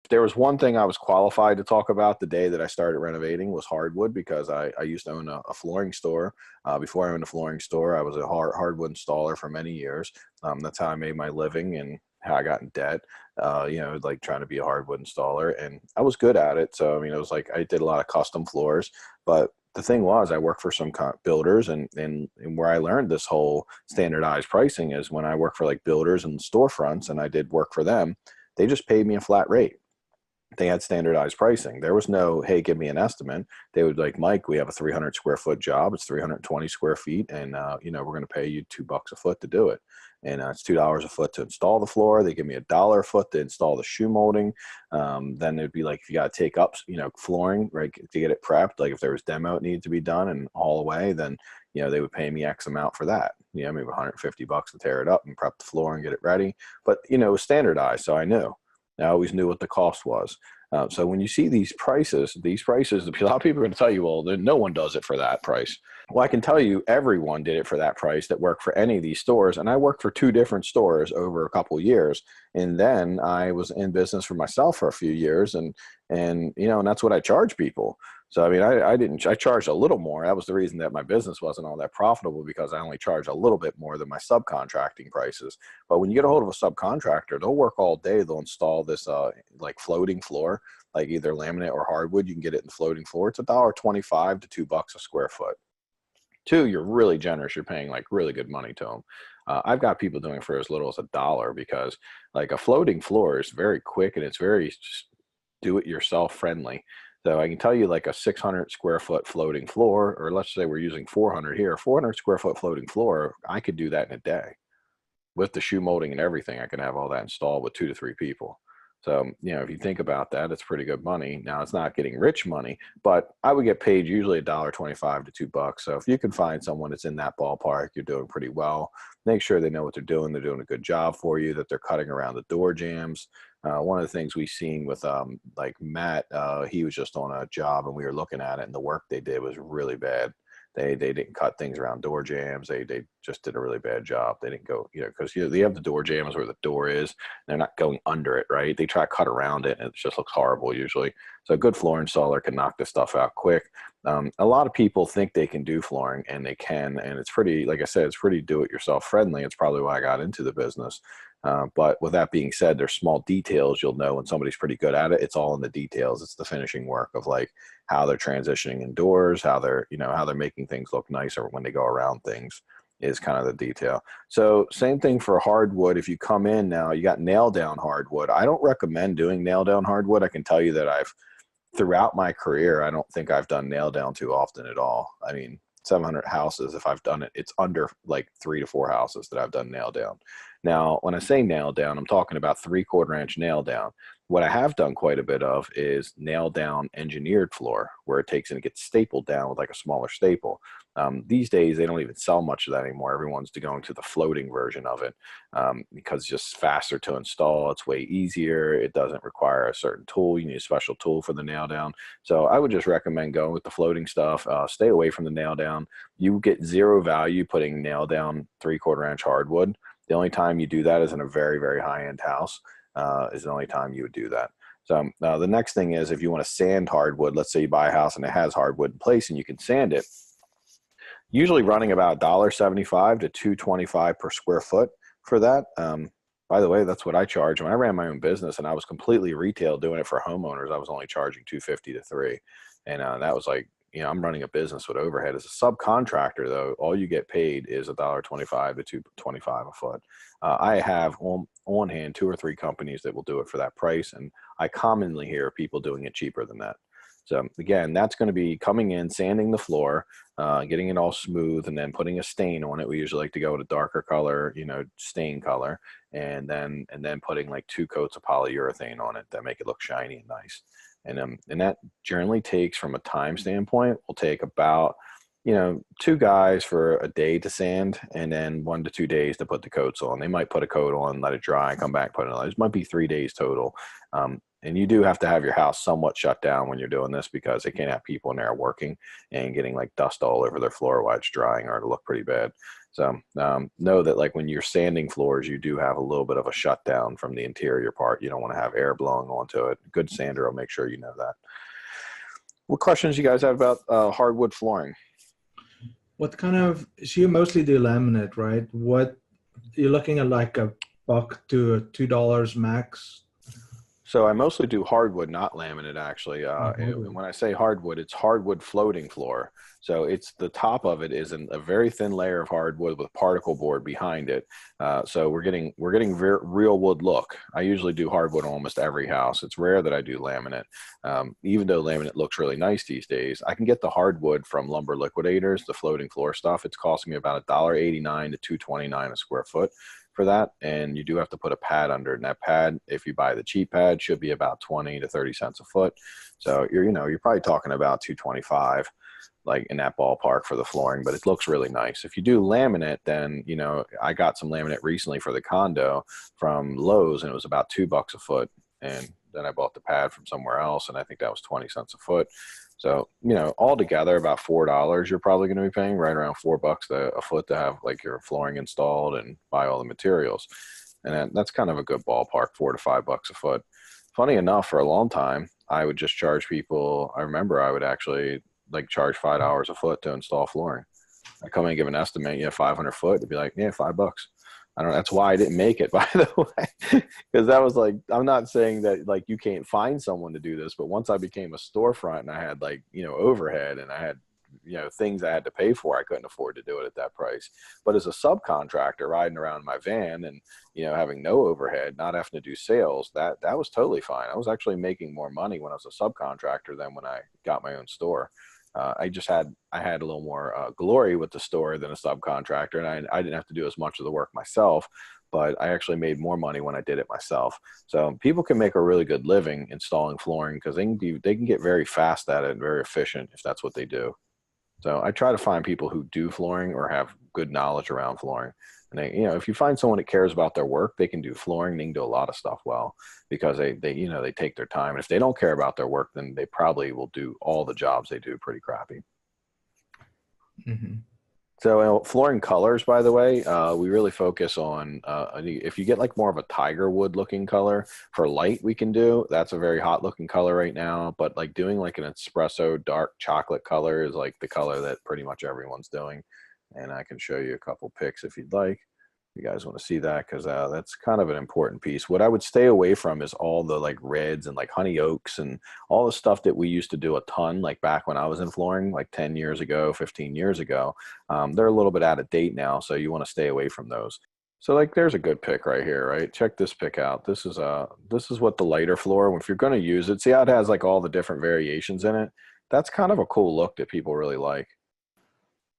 there was one thing I was qualified to talk about the day that I started renovating was hardwood, because I used to own a flooring store. Before I owned a flooring store, I was a hardwood installer for many years. That's how I made my living and how I got in debt, like trying to be a hardwood installer. And I was good at it. So, I mean, it was like I did a lot of custom floors. But the thing was, I worked for some builders, and where I learned this whole standardized pricing is when I worked for like builders and storefronts and I did work for them, they just paid me a flat rate. They had standardized pricing. There was no, hey, give me an estimate. They would like, Mike, we have a 300 square foot job. It's 320 square feet. And, we're going to pay you $2 a foot to do it. And it's $2 a foot to install the floor. They give me $1 a foot to install the shoe molding. Then it'd be like, if you got to take up, flooring, right, to get it prepped, like if there was demo, it needed to be done and all away, then, they would pay me X amount for that. Maybe $150 to tear it up and prep the floor and get it ready. But, it was standardized. So I knew. I always knew what the cost was. So when you see these prices, a lot of people are going to tell you, well, no one does it for that price. Well, I can tell you everyone did it for that price that worked for any of these stores. And I worked for 2 different stores over a couple of years. And then I was in business for myself for a few years. And that's what I charge people. So, I mean, I charged a little more. That was the reason that my business wasn't all that profitable, because I only charged a little bit more than my subcontracting prices. But when you get a hold of a subcontractor, they'll work all day. They'll install this like floating floor, like either laminate or hardwood. You can get it in the floating floor. It's $1.25 to $2 a square foot. Two, you're really generous. You're paying like really good money to them. I've got people doing it for as little as $1, because like a floating floor is very quick and it's very do-it-yourself friendly. So I can tell you, like a 600 square foot floating floor, or let's say we're using 400 here, 400 square foot floating floor, I could do that in a day with the shoe molding and everything. I can have all that installed with 2 to 3 people. So, if you think about that, it's pretty good money. Now, it's not getting rich money, but I would get paid usually $1.25 to $2. So if you can find someone that's in that ballpark, you're doing pretty well. Make sure they know what they're doing. They're doing a good job for you, that they're cutting around the door jambs. One of the things we've seen with like Matt, he was just on a job and we were looking at it, and the work they did was really bad. They didn't cut things around door jams. They just did a really bad job. They didn't go, because they have the door jams where the door is. They're not going under it, right? They try to cut around it, and it just looks horrible usually. So a good floor installer can knock this stuff out quick. A lot of people think they can do flooring, and they can, and it's pretty, like I said, it's pretty do-it-yourself friendly. It's probably why I got into the business. But with that being said, there's small details you'll know when somebody's pretty good at it. It's all in the details. It's the finishing work of like how they're transitioning indoors, how they're making things look nicer when they go around things, is kind of the detail. So same thing for hardwood. If you come in now, you got nail down hardwood. I don't recommend doing nail down hardwood. I can tell you that throughout my career, I don't think I've done nail down too often at all. I mean, 700 houses, if I've done it, it's under like 3 to 4 houses that I've done nail down. Now, when I say nail down, I'm talking about 3/4 inch nail down. What I have done quite a bit of is nail down engineered floor, where it takes and it gets stapled down with like a smaller staple. These days, they don't even sell much of that anymore. Everyone's going to the floating version of it, because it's just faster to install. It's way easier. It doesn't require a certain tool. You need a special tool for the nail down. So I would just recommend going with the floating stuff. Stay away from the nail down. You get zero value putting nail down 3/4 inch hardwood. The only time you do that is in a very, very high-end house, is the only time you would do that. So the next thing is, if you want to sand hardwood, let's say you buy a house and it has hardwood in place and you can sand it, usually running about $1.75 to $2.25 per square foot for that. By the way, that's what I charge. When I ran my own business and I was completely retail doing it for homeowners, I was only charging $2.50 to $3. And that was like, I'm running a business with overhead. As a subcontractor, though, all you get paid is $1.25 to $2.25 a foot. I have on hand 2 or 3 companies that will do it for that price, and I commonly hear people doing it cheaper than that. So again, that's going to be coming in, sanding the floor, getting it all smooth, and then putting a stain on it. We usually like to go with a darker color, stain color, and then putting like 2 coats of polyurethane on it that make it look shiny and nice. And that generally takes, from a time standpoint, will take about, 2 guys for a day to sand, and then 1 to 2 days to put the coats on. They might put a coat on, let it dry, and come back, put it on. It might be 3 days total. And you do have to have your house somewhat shut down when you're doing this, because they can't have people in there working and getting like dust all over their floor while it's drying, or it'll look pretty bad. So know that like when you're sanding floors, you do have a little bit of a shutdown from the interior part. You don't want to have air blowing onto it. Good sander will make sure you know that. What questions you guys have about hardwood flooring? What kind of, so you mostly do laminate, right? What, you're looking at like a buck to $2 max? So I mostly do hardwood, not laminate, actually. Oh, And hardwood. when I say hardwood, it's hardwood floating floor. So it's the top of it is a very thin layer of hardwood with particle board behind it. So we're getting real wood look. I usually do hardwood on almost every house. It's rare that I do laminate. Even though laminate looks really nice these days, I can get the hardwood from Lumber Liquidators, the floating floor stuff. It's costing me about $1.89 to $2.29 a square foot for that, and you do have to put a pad under it. And that pad, if you buy the cheap pad, should be about 20 to 30 cents a foot. So you're probably talking about 225, like in that ballpark for the flooring, but it looks really nice. If you do laminate, then I got some laminate recently for the condo from Lowe's, and it was about $2 a foot. And then I bought the pad from somewhere else, and I think that was 20 cents a foot. So, altogether about $4 you're probably going to be paying, right around $4 a foot to have like your flooring installed and buy all the materials. And that's kind of a good ballpark, $4 to $5 a foot. Funny enough, for a long time, I would just charge people. I remember I would actually like charge $5 a foot to install flooring. I come in and give an estimate, 500 foot. It'd be like, yeah, $5. I don't know. That's why I didn't make it, by the way, because that was like, I'm not saying that like you can't find someone to do this, but once I became a storefront and I had like, overhead, and I had, things I had to pay for, I couldn't afford to do it at that price. But as a subcontractor riding around in my van and, having no overhead, not having to do sales, that was totally fine. I was actually making more money when I was a subcontractor than when I got my own store. I had a little more glory with the store than a subcontractor, and I didn't have to do as much of the work myself, but I actually made more money when I did it myself. So people can make a really good living installing flooring because they can get very fast at it and very efficient if that's what they do. So I try to find people who do flooring or have good knowledge around flooring. And they, if you find someone that cares about their work, they can do flooring. They can do a lot of stuff well because they take their time. And if they don't care about their work, then they probably will do all the jobs they do pretty crappy. Mm-hmm. So flooring colors, by the way, we really focus on, if you get like more of a tiger wood looking color for light, we can do, that's a very hot looking color right now. But like doing like an espresso dark chocolate color is like the color that pretty much everyone's doing. And I can show you a couple pics if you'd like. You guys want to see that, because that's kind of an important piece. What I would stay away from is all the like reds and like honey oaks and all the stuff that we used to do a ton, like back when I was in flooring, like 10 years ago, 15 years ago. They're a little bit out of date now, so you want to stay away from those. So like there's a good pic right here, right? Check this pic out. This is what the lighter floor, if you're going to use it, see how it has like all the different variations in it? That's kind of a cool look that people really like.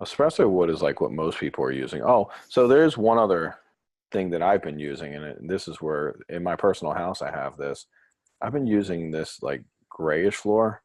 Espresso wood is like what most people are using. Oh, so there's one other thing that I've been using, and this is where in my personal house I have this. I've been using this like grayish floor,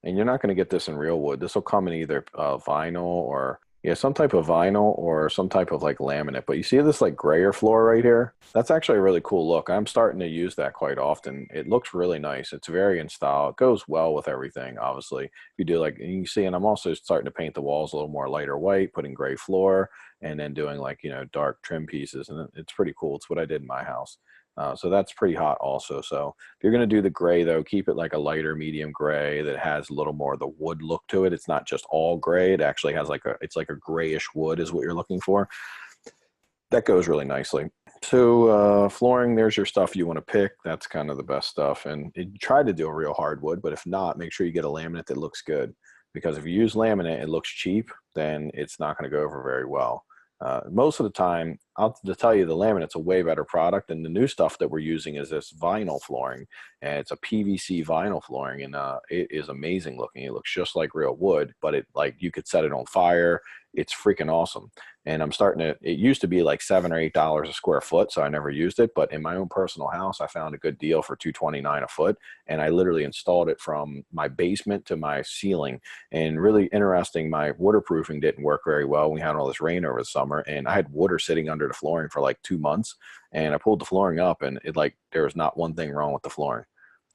and you're not going to get this in real wood. This will come in either vinyl or some type of vinyl or some type of like laminate. But you see this like grayer floor right here? That's actually a really cool look. I'm starting to use that quite often. It looks really nice. It's very in style. It goes well with everything, obviously. If you do like, you can see, and I'm also starting to paint the walls a little more lighter white, putting gray floor, and then doing like, dark trim pieces. And it's pretty cool. It's what I did in my house. So that's pretty hot also. So if you're going to do the gray though, keep it like a lighter medium gray that has a little more of the wood look to it. It's not just all gray. It actually has it's like a grayish wood is what you're looking for. That goes really nicely. So flooring, there's your stuff you want to pick. That's kind of the best stuff. And try to do a real hardwood, but if not, make sure you get a laminate that looks good. Because if you use laminate, it looks cheap, then it's not going to go over very well. Most of the time, I'll to tell you, the laminate's a way better product. And the new stuff that we're using is this vinyl flooring, and it's a PVC vinyl flooring, and it is amazing looking. It looks just like real wood, but it like you could set it on fire. It's freaking awesome. And I'm starting to. It used to be like $7 or $8 a square foot, so I never used it. But in my own personal house, I found a good deal for $229 a foot, and I literally installed it from my basement to my ceiling. And really interesting, my waterproofing didn't work very well. We had all this rain over the summer, and I had water sitting under the flooring for like 2 months. And I pulled the flooring up, and it like there was not one thing wrong with the flooring.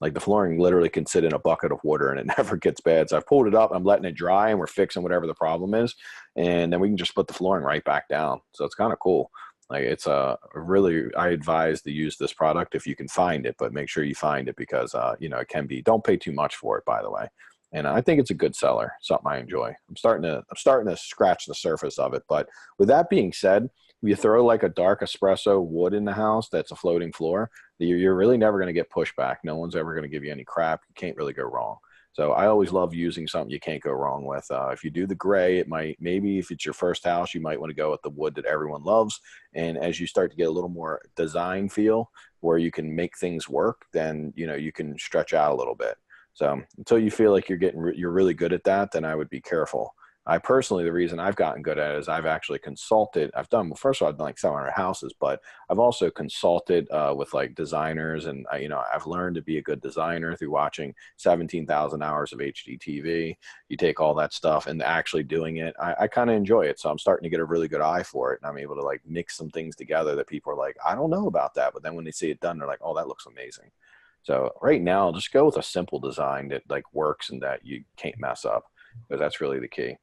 Like the flooring literally can sit in a bucket of water and it never gets bad. So I've pulled it up, I'm letting it dry, and we're fixing whatever the problem is. And then we can just put the flooring right back down. So it's kind of cool. Like it's a really, I advise to use this product if you can find it, but make sure you find it because, it can be, don't pay too much for it, by the way. And I think it's a good seller, something I enjoy. I'm starting to scratch the surface of it. But with that being said, if you throw like a dark espresso wood in the house that's a floating floor, you're really never going to get pushback. No one's ever going to give you any crap. You can't really go wrong. So I always love using something you can't go wrong with. If you do the gray, it might, maybe if it's your first house, you might want to go with the wood that everyone loves. And as you start to get a little more design feel where you can make things work, then, you can stretch out a little bit. So until you feel like you're really good at that, then I would be careful. I personally, the reason I've gotten good at it is I've actually consulted. Well, first of all, I've done like 700 houses, but I've also consulted with like designers, and I've learned to be a good designer through watching 17,000 hours of HGTV. You take all that stuff and actually doing it, I kind of enjoy it. So I'm starting to get a really good eye for it, and I'm able to like mix some things together that people are like, I don't know about that, but then when they see it done, they're like, oh, that looks amazing. So right now, just go with a simple design that like works and that you can't mess up, because that's really the key.